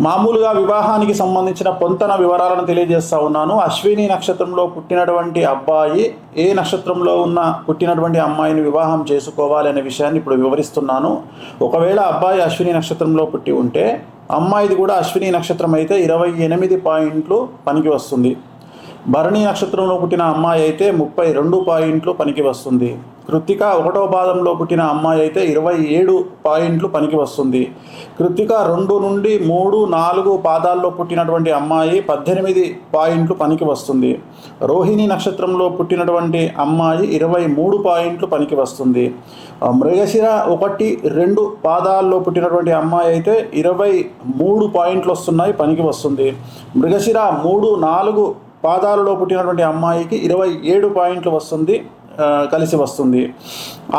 మామూలుగా వివాహానికి సంబంధించిన పొంతన వివరాలను తెలియజేస్తా ఉన్నాను. అశ్విని నక్షత్రంలో పుట్టినటువంటి అబ్బాయి ఏ నక్షత్రంలో పుట్టినటువంటి అమ్మాయిని వివాహం చేసుకోవాలి అనే విషయాన్ని ఇప్పుడు వివరిస్తున్నాను. ఒకవేళ అబ్బాయి అశ్విని నక్షత్రంలో పుట్టి ఉంటే అమ్మాయిది కూడా అశ్విని నక్షత్రం అయితే 28 పాయింట్లు పనికి వస్తుంది. భరణి నక్షత్రంలో పుట్టిన అమ్మాయి అయితే 32 పాయింట్లు పనికి వస్తుంది. కృత్తిక 1వ పాదంలో పుట్టిన అమ్మాయి అయితే 27 పాయింట్లు పనికి వస్తుంది. కృత్తిక 2 నుండి 3, 4 పాదాల్లో పుట్టినటువంటి అమ్మాయి 18 పాయింట్లు పనికి వస్తుంది. రోహిణి నక్షత్రంలో పుట్టినటువంటి అమ్మాయి 23 పాయింట్లు పనికి వస్తుంది. మృగశిర 1, 2 పాదాల్లో పుట్టినటువంటి అమ్మాయి అయితే 23 పాయింట్లు వస్తున్నాయి, పనికి వస్తుంది. మృగశిర 3, 4 పాదాలలో పుట్టినటువంటి అమ్మాయికి 27 పాయింట్లు వస్తుంది, కలిసి వస్తుంది.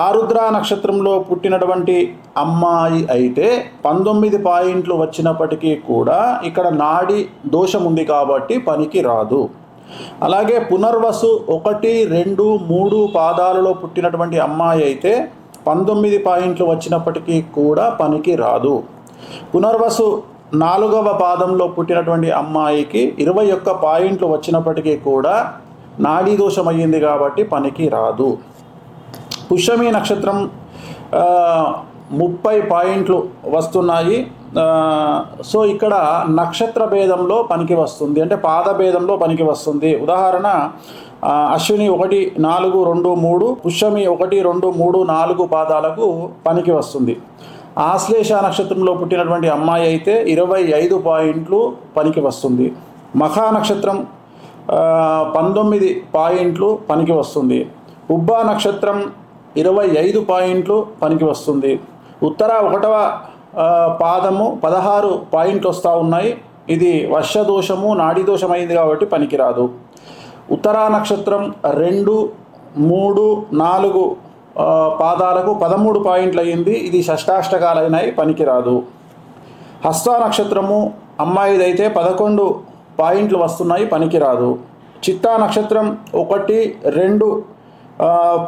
ఆరుద్ర నక్షత్రంలో పుట్టినటువంటి అమ్మాయి అయితే 19 పాయింట్లు వచ్చినప్పటికీ కూడా ఇక్కడ నాడి దోషం ఉంది కాబట్టి పనికి రాదు. అలాగే పునర్వసు 1, 2, 3 పాదాలలో పుట్టినటువంటి అమ్మాయి అయితే 19 పాయింట్లు వచ్చినప్పటికీ కూడా పనికి రాదు. పునర్వసు 4వ పాదంలో పుట్టినటువంటి అమ్మాయికి 21 పాయింట్లు వచ్చినప్పటికీ కూడా నాడీ దోషం అయ్యింది కాబట్టి పనికి రాదు. పుష్యమి నక్షత్రం 30 పాయింట్లు వస్తున్నాయి. సో ఇక్కడ నక్షత్ర భేదంలో పనికి వస్తుంది, అంటే పాద భేదంలో పనికి వస్తుంది. ఉదాహరణ అశ్విని 1, 4, 2, 3, పుష్యమి 1, 2, 3, 4 పాదాలకు పనికి వస్తుంది. ఆశ్లేష నక్షత్రంలో పుట్టినటువంటి అమ్మాయి అయితే 25 పాయింట్లు పనికి వస్తుంది. మఖా నక్షత్రం 19 పాయింట్లు పనికి వస్తుంది. ఉబ్బా నక్షత్రం 25 పాయింట్లు పనికి వస్తుంది. ఉత్తర 1వ పాదము 16 పాయింట్లు వస్తూ ఉన్నాయి. ఇది వర్షదోషము, నాడీ దోషం అయింది కాబట్టి పనికిరాదు. ఉత్తరా నక్షత్రం 2, 3, 4 పాదాలకు 13 పాయింట్లు అయ్యింది. ఇది షష్టాష్టకాలైనాయి, పనికిరాదు. హస్త నక్షత్రము అమ్మాయిదైతే 11 పాయింట్లు వస్తున్నాయి, పనికిరాదు. చిత్తా నక్షత్రం 1, 2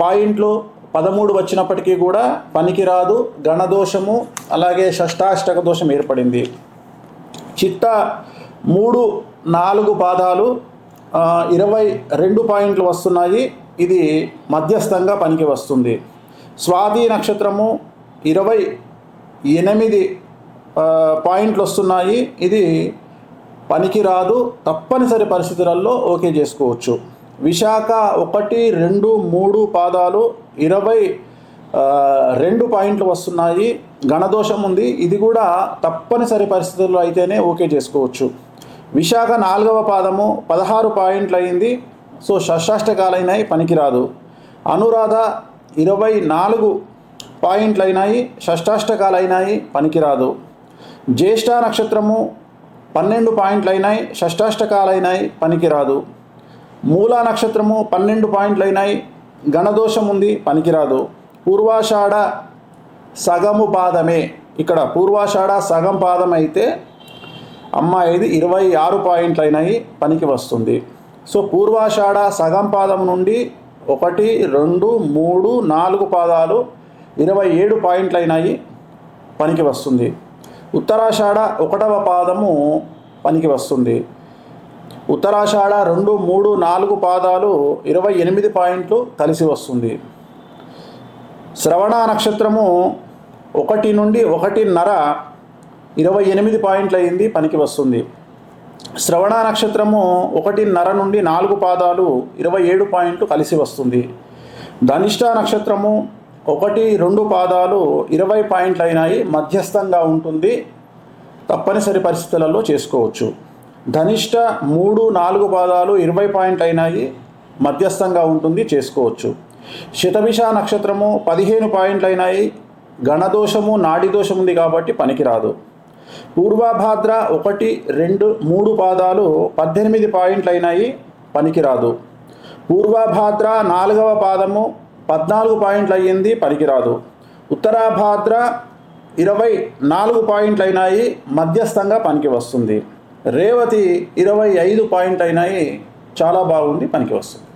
పాయింట్లు 13 వచ్చినప్పటికీ కూడా పనికిరాదు. గణదోషము అలాగే షష్టాష్టక దోషం ఏర్పడింది. చిత్త 3, 4 పాదాలు 22 పాయింట్లు వస్తున్నాయి, ఇది మధ్యస్థంగా పనికి వస్తుంది. స్వాతి నక్షత్రము 28 పాయింట్లు వస్తున్నాయి, ఇది పనికిరాదు. తప్పనిసరి పరిస్థితులలో ఓకే చేసుకోవచ్చు. విశాఖ 1, 2, 3 పాదాలు 22 పాయింట్లు వస్తున్నాయి, గణదోషం ఉంది, ఇది కూడా తప్పనిసరి పరిస్థితుల్లో అయితేనే ఓకే చేసుకోవచ్చు. విశాఖ 4వ పాదము 16 పాయింట్లు అయింది, సో షష్టాష్టకాలైనాయి, పనికిరాదు. అనురాధ 24 పాయింట్లు అయినాయి, షష్టాష్టకాలైనాయి, పనికిరాదు. జ్యేష్ఠ నక్షత్రము 12 పాయింట్లు అయినాయి, షష్టాష్టకాలైనాయి, పనికిరాదు. మూలా నక్షత్రము 12 పాయింట్లు అయినాయి, గణదోషం ఉంది, పనికిరాదు. పూర్వాషాఢ సగము పాదమే, ఇక్కడ పూర్వాషాఢ సగం పాదం అయితే అమ్మాయిది 26 పాయింట్లు అయినాయి, పనికి వస్తుంది. సో పూర్వాషాఢ సగం పాదం నుండి 1, 2, 3, 4 పాదాలు 27 పాయింట్లు అయినాయి, పనికి వస్తుంది. ఉత్తరాషాఢ 1వ పాదము పనికి వస్తుంది. ఉత్తరాషాఢ 2, 3, 4 పాదాలు 28 పాయింట్లు కలిసి వస్తుంది. శ్రవణ నక్షత్రము 1 నుండి 1.5 28 పాయింట్లు అయింది, పనికి వస్తుంది. శ్రవణ నక్షత్రము 1.5 నుండి 4 పాదాలు 27 పాయింట్లు కలిసి వస్తుంది. ధనిష్ట నక్షత్రము 1, 2 పాదాలు 20 పాయింట్లు అయినాయి, మధ్యస్థంగా ఉంటుంది, తప్పనిసరి పరిస్థితులలో చేసుకోవచ్చు. ధనిష్ట 3, 4 పాదాలు 20 పాయింట్లు అయినాయి, మధ్యస్థంగా ఉంటుంది, చేసుకోవచ్చు. శతభిష నక్షత్రము 15 పాయింట్లు అయినాయి, గణదోషము, నాడీ దోషం ఉంది కాబట్టి పనికిరాదు. పూర్వభాద్ర 1, 2, 3 పాదాలు 18 పాయింట్లు అయినాయి, పనికిరాదు. పూర్వభాద్ర 4వ పాదము 14 పాయింట్లు అయ్యింది, పనికిరాదు. ఉత్తరాభాద్ర 24 పాయింట్లు అయినాయి, మధ్యస్థంగా పనికి వస్తుంది. రేవతి 25 పాయింట్లు అయినాయి, చాలా బాగుంది, పనికి వస్తుంది.